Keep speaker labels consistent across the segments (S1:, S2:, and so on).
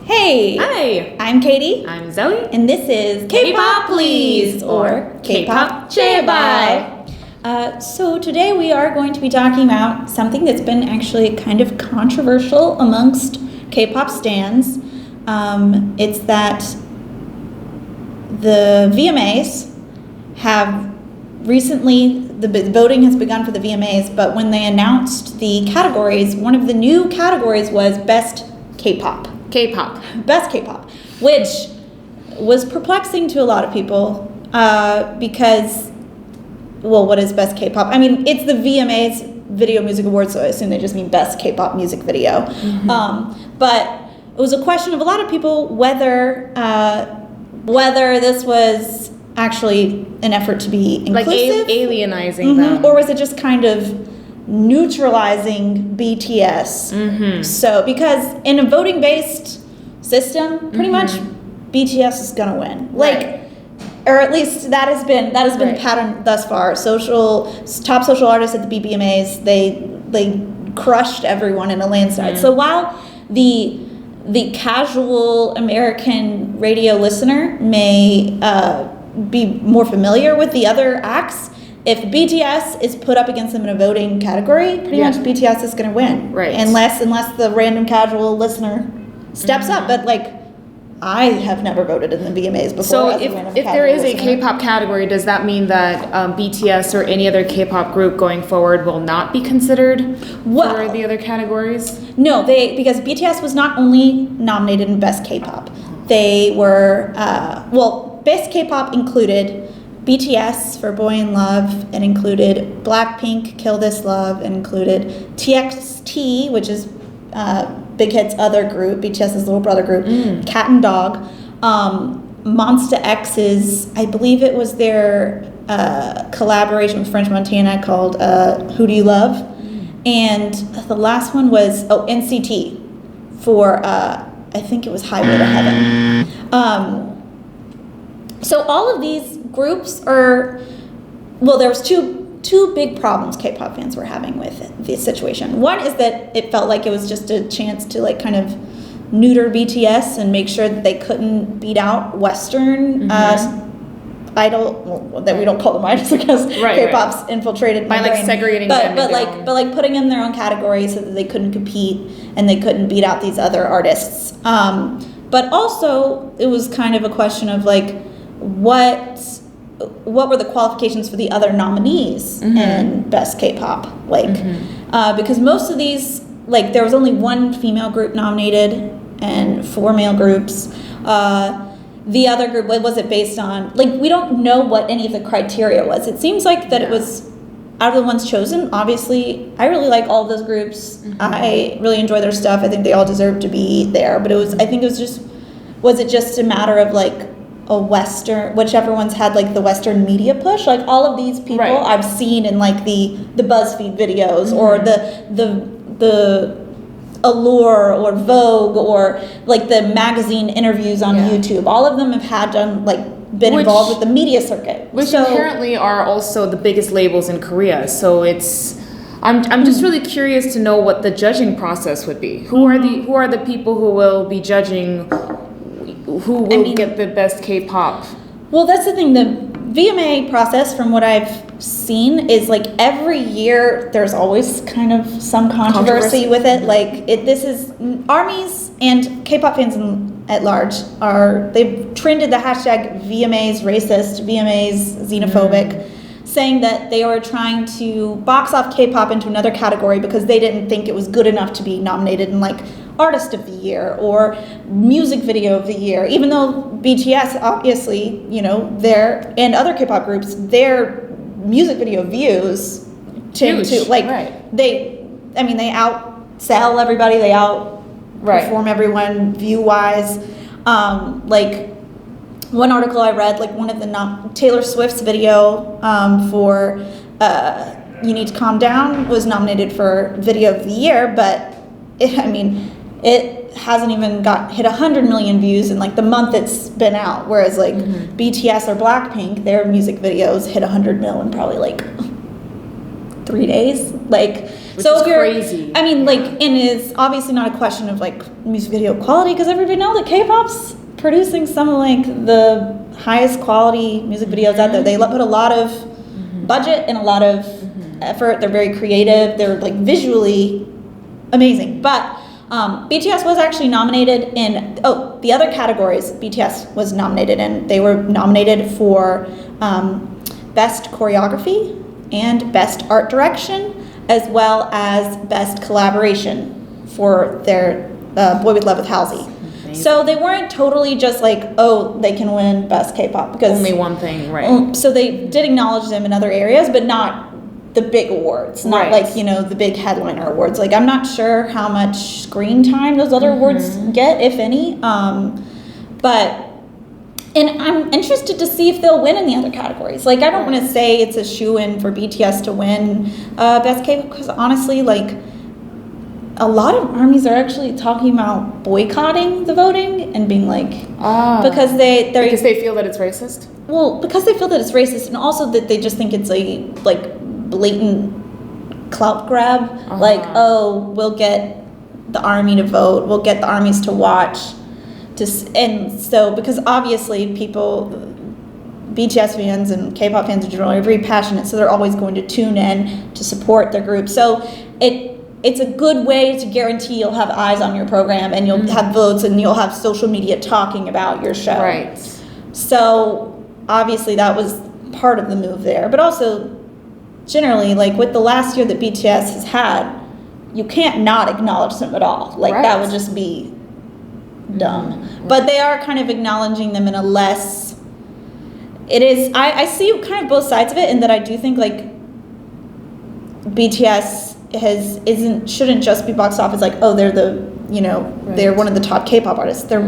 S1: Hey!
S2: Hi!
S1: I'm Katie.
S2: I'm Zoe.
S1: And this is Kpop Please, or Kpop Chaebae. So today we are going to be talking about something that's been actually kind of controversial amongst K-pop stans. It's that the VMAs have recently, the voting has begun for the VMAs, but when they announced the categories, one of the new categories was Best K-pop. Best K-pop, which was perplexing to a lot of people because, well, what is Best K-pop? I mean, it's the VMAs Video Music Awards, so I assume they just mean Best K-pop Music Video. Mm-hmm. But it was a question of a lot of people whether this was actually an effort to be inclusive,
S2: like alienizing them,
S1: or was it just kind of neutralizing BTS? Mm-hmm. So because in a voting based system, pretty much BTS is gonna win, or at least that has been the pattern thus far. Top social artists at the BBMAs, they crushed everyone in a landslide. So while the casual American radio listener may be more familiar with the other acts, if BTS is put up against them in a voting category, pretty much BTS is going to win. Right. Unless the random casual listener steps up. But I have never voted in the VMAs before.
S2: So if there is a K-pop category, does that mean that BTS or any other K-pop group going forward will not be considered for the other categories?
S1: No, because BTS was not only nominated in Best K-pop. They were, Best K-pop included BTS for Boy in Love, and included Blackpink, Kill This Love, and included TXT, which is Big Hit's other group, BTS's little brother group, Cat and Dog, Monsta X's, I believe it was their collaboration with French Montana called Who Do You Love? And the last one was, NCT for, I think it was Highway to Heaven. So all of these groups are, there was two big problems K-pop fans were having with the situation. One is that it felt like it was just a chance to kind of neuter BTS and make sure that they couldn't beat out Western idol, that we don't call them idols because K-pop's infiltrated
S2: by segregating them,
S1: but putting in their own category so that they couldn't compete and they couldn't beat out these other artists. But also it was kind of a question of what were the qualifications for the other nominees in Best K-pop? Because most of these, there was only one female group nominated and 4 male groups. The other group, what was it based on? We don't know what any of the criteria was. It seems like that it was, out of the ones chosen, obviously, I really like all of those groups. I really enjoy their stuff. I think they all deserve to be there. But was it just a matter of a Western, whichever ones had the Western media push, all of these people I've seen in the BuzzFeed videos or the Allure or Vogue or the magazine interviews on YouTube. All of them have been involved with the media circuit,
S2: which apparently are also the biggest labels in Korea. So I'm just really curious to know what the judging process would be. Who are the people who will be judging? Who will get the best K-pop?
S1: Well, that's the thing. The VMA process, from what I've seen, is every year there's always kind of some controversy with it. This is ARMYs and K-pop fans at large they've trended the hashtag VMAs racist, VMAs xenophobic, saying that they are trying to box off K-pop into another category because they didn't think it was good enough to be nominated in Artist of the Year or Music Video of the Year, even though BTS, obviously, their and other K-pop groups, their music video views tend to they outsell everybody, they outperform everyone view-wise. One article I read, one of the Taylor Swift's video for You Need to Calm Down was nominated for Video of the Year, but it hasn't even hit 100 million views in the month it's been out, whereas BTS or Blackpink, their music videos hit 100 mil in probably 3 days. Like,
S2: Which
S1: so
S2: is
S1: if you're,
S2: crazy.
S1: I mean, like, and it's obviously not a question of like music video quality, because everybody knows that K-pop's producing some of like the highest quality music videos out there. They put a lot of budget and a lot of effort. They're very creative. They're like visually amazing. But BTS was actually nominated in, the other categories BTS was nominated in. They were nominated for Best Choreography and Best Art Direction, as well as Best Collaboration for their Boy With Love with Halsey. So they weren't totally just like, oh, they can win Best K-pop, because
S2: only one thing, right?
S1: So they did acknowledge them in other areas, but not the big awards, not like, you know, the big headliner awards. Like, I'm not sure how much screen time those other awards get, if any. But, and I'm interested to see if they'll win in the other categories. Like, I don't want to say it's a shoo-in for BTS to win Best K-pop, because honestly, like, a lot of armies are actually talking about boycotting the voting and being like, because they
S2: feel that it's racist.
S1: Well, because they feel that it's racist, and also that they just think it's a like blatant clout grab. Like, oh, we'll get the army to vote, we'll get the armies to watch, and so because obviously people, BTS fans and K-pop fans in general, are very passionate, so they're always going to tune in to support their group. So it's a good way to guarantee you'll have eyes on your program, and you'll have votes, and you'll have social media talking about your show.
S2: Right.
S1: So obviously that was part of the move there. But also, generally, like with the last year that BTS has had, you can't not acknowledge them at all. Like, that would just be dumb. But they are kind of acknowledging them in a less, it is, I see kind of both sides of it, in that I do think like BTS shouldn't just be boxed off as like, oh, they're the, you know, they're one of the top K-pop artists. They're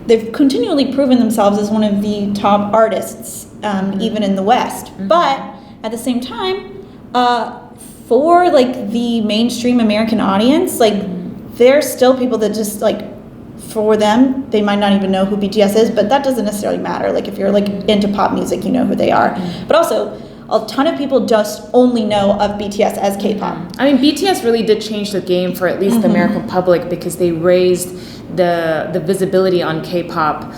S1: they've continually proven themselves as one of the top artists, even in the West. But at the same time, for like the mainstream American audience, like there's still people that just like, for them, they might not even know who BTS is, but that doesn't necessarily matter. Like, if you're like into pop music, you know who they are. But also, a ton of people just only know of BTS as K-pop.
S2: I mean, BTS really did change the game for at least the American public, because they raised the visibility on K-pop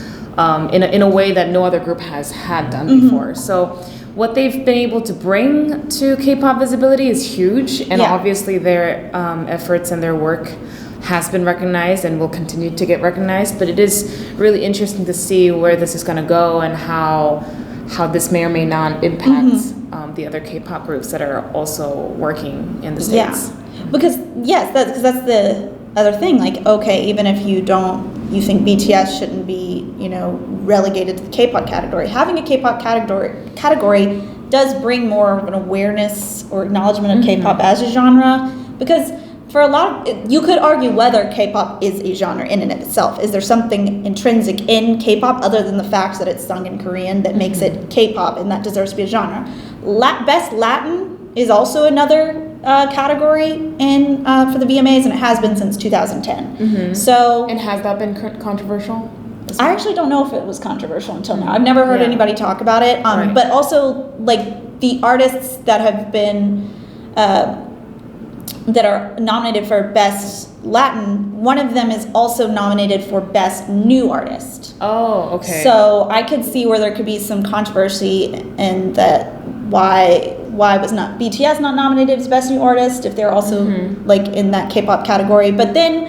S2: in a way that no other group has had done before. So what they've been able to bring to K-pop visibility is huge, and obviously their efforts and their work has been recognized and will continue to get recognized. But it is really interesting to see where this is going to go, and how this may or may not impact the other K-pop groups that are also working in the States.
S1: Yeah, because that's the other thing. Like, okay, even if you think BTS shouldn't be, you know, relegated to the K-pop category, having a K-pop category does bring more of an awareness or acknowledgement of K-pop as a genre, because for a lot of, you could argue whether K-pop is a genre in and of itself. Is there something intrinsic in K-pop other than the fact that it's sung in Korean that makes it K-pop and that deserves to be a genre? Best Latin is also another category for the VMAs, and it has been since 2010. So,
S2: and has that been controversial?
S1: I actually don't know if it was controversial until now. I've never heard anybody talk about it. But also, like, the artists that have been that are nominated for Best Latin, one of them is also nominated for Best New Artist.
S2: Oh, okay.
S1: So I could see where there could be some controversy in that. Why was not BTS not nominated as Best New Artist if they're also like in that K-pop category? But then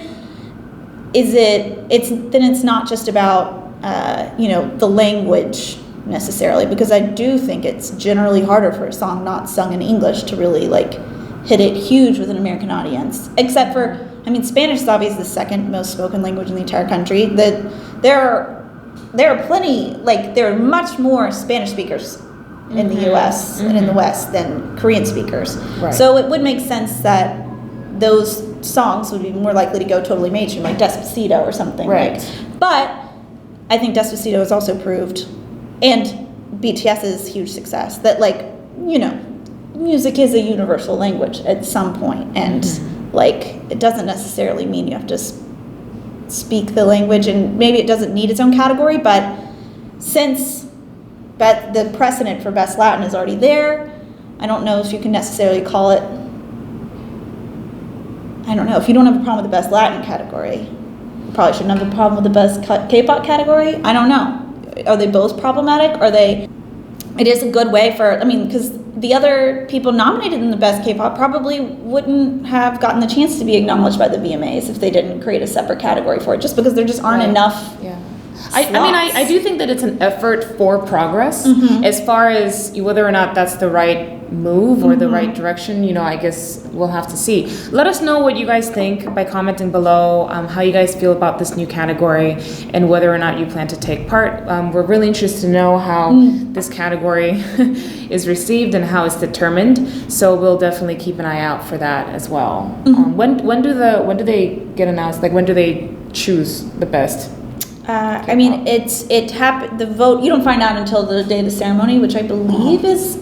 S1: it's not just about you know, the language necessarily, because I do think it's generally harder for a song not sung in English to really like hit it huge with an American audience. Except for, I mean, Spanish is obviously the second most spoken language in the entire country. That there are plenty, like there are much more Spanish speakers in the U.S. and in the West than Korean speakers. Right. So it would make sense that those songs would be more likely to go totally mainstream, like Despacito or something. Right. But I think Despacito has also proved, and BTS's huge success, that like, you know, music is a universal language at some point, and like it doesn't necessarily mean you have to speak the language, and maybe it doesn't need its own category, but since the precedent for Best Latin is already there, I don't know if you can necessarily call it, I don't know, if you don't have a problem with the best Latin category, you probably shouldn't have a problem with the best K-pop category. I don't know. Are they both problematic? It is a good way for, because the other people nominated in the best K-pop probably wouldn't have gotten the chance to be acknowledged by the VMAs if they didn't create a separate category for it, just because there just aren't enough.
S2: Yeah. I do think that it's an effort for progress. As far as whether or not that's the right move or the right direction, I guess we'll have to see. Let us know what you guys think by commenting below, how you guys feel about this new category and whether or not you plan to take part. We're really interested to know how this category is received and how it's determined. So we'll definitely keep an eye out for that as well. When do they get announced? Like, when do they choose the best?
S1: It happened. The vote, you don't find out until the day of the ceremony, which I believe is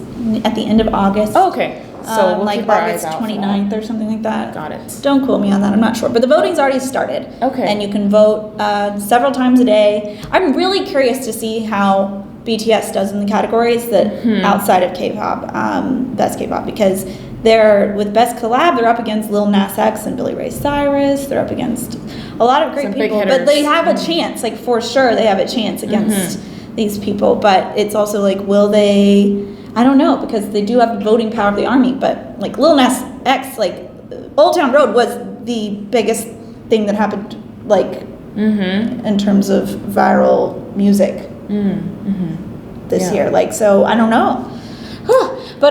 S1: at the end of August.
S2: Oh, okay. So we'll keep our eyes
S1: August
S2: out
S1: 29th or something like that.
S2: Got it.
S1: Don't quote me on that. I'm not sure, but the voting's already started.
S2: Okay.
S1: And you can vote several times a day. I'm really curious to see how BTS does in the categories that outside of K-pop, best K-pop, because with Best Collab, they're up against Lil Nas X and Billy Ray Cyrus. They're up against a lot of great
S2: Some big
S1: people,
S2: hitters.
S1: but they have a chance, like for sure they have a chance against these people, but it's also like, will they, I don't know, because they do have the voting power of the army, but like Lil Nas X, like Old Town Road was the biggest thing that happened, like in terms of viral music this year, like, so I don't know. But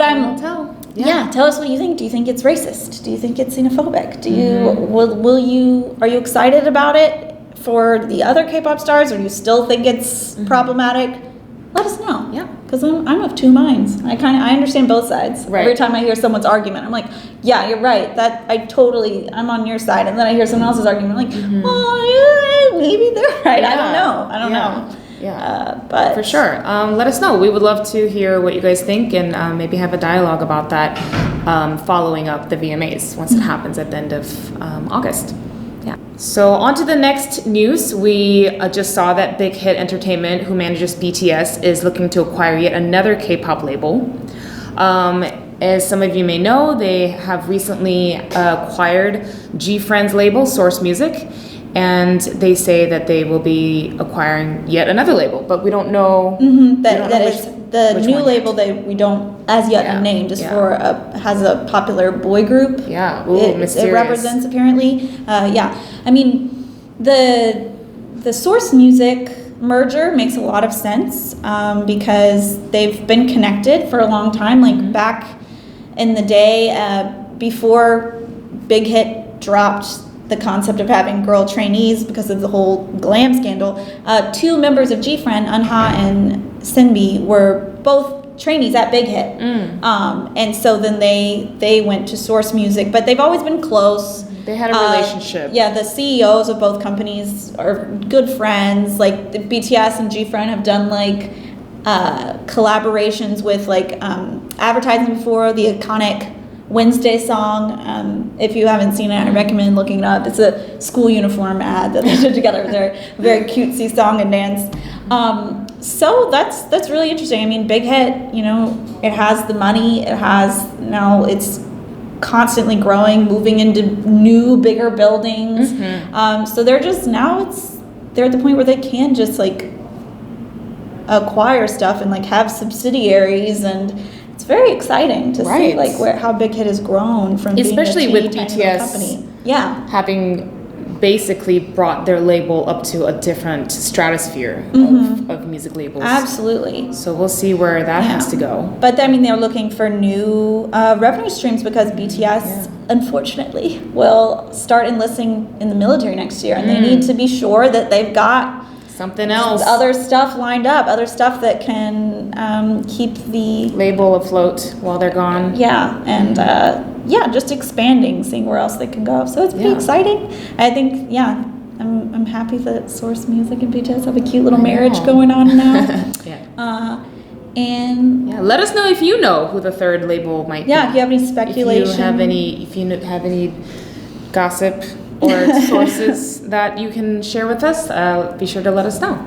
S1: tell us what you think. Do you think it's racist? Do you think it's xenophobic? Do you are you excited about it for the other K-pop stars, or do you still think it's problematic? Let us know.
S2: Yeah,
S1: because I'm of two minds. I understand both sides.
S2: Right.
S1: Every time I hear someone's argument, I'm like, yeah, you're right. I'm on your side, and then I hear someone else's argument, I'm like, well, yeah, maybe they're right.
S2: Yeah.
S1: I don't know.
S2: Yeah,
S1: but
S2: for sure. Let us know. We would love to hear what you guys think and maybe have a dialogue about that following up the VMAs once it happens at the end of August. Yeah. So on to the next news. We just saw that Big Hit Entertainment, who manages BTS, is looking to acquire yet another K-pop label. As some of you may know, they have recently acquired GFRIEND's label, Source Music. And they say that they will be acquiring yet another label, but we don't know.
S1: That is the new label that we don't as yet have named, is has a popular boy group.
S2: Yeah,
S1: it represents apparently. I mean, the Source Music merger makes a lot of sense because they've been connected for a long time. Like back in the day, before Big Hit dropped the concept of having girl trainees because of the whole glam scandal, two members of GFRIEND, Eunha and Sinbi, were both trainees at Big Hit. And so then they went to Source Music, but they've always been close.
S2: They had a relationship.
S1: The CEOs of both companies are good friends. Like the BTS and GFRIEND have done like collaborations with like advertising before, the iconic Wednesday song. If you haven't seen it, I recommend looking it up. It's a school uniform ad that they did together. They're a very cutesy song and dance. So that's really interesting. I mean, Big Hit, it has the money. It's constantly growing, moving into new, bigger buildings. So they're at the point where they can just like acquire stuff and like have subsidiaries, and it's very exciting to see like how Big Hit has grown from
S2: especially
S1: being a
S2: with
S1: BTS company.
S2: Having basically brought their label up to a different stratosphere of music labels.
S1: Absolutely.
S2: So we'll see where that has to go.
S1: But I mean, they're looking for new revenue streams because BTS, unfortunately, will start enlisting in the military next year, and they need to be sure that they've got
S2: something else,
S1: other stuff lined up, other stuff that can keep the
S2: label afloat while they're gone.
S1: Just expanding, seeing where else they can go. So it's pretty exciting. I think, I'm happy that Source Music and BTS have a cute little marriage going on now.
S2: Let us know if you know who the third label might be.
S1: If you have any speculation.
S2: If you have any gossip or sources that you can share with us, be sure to let us know.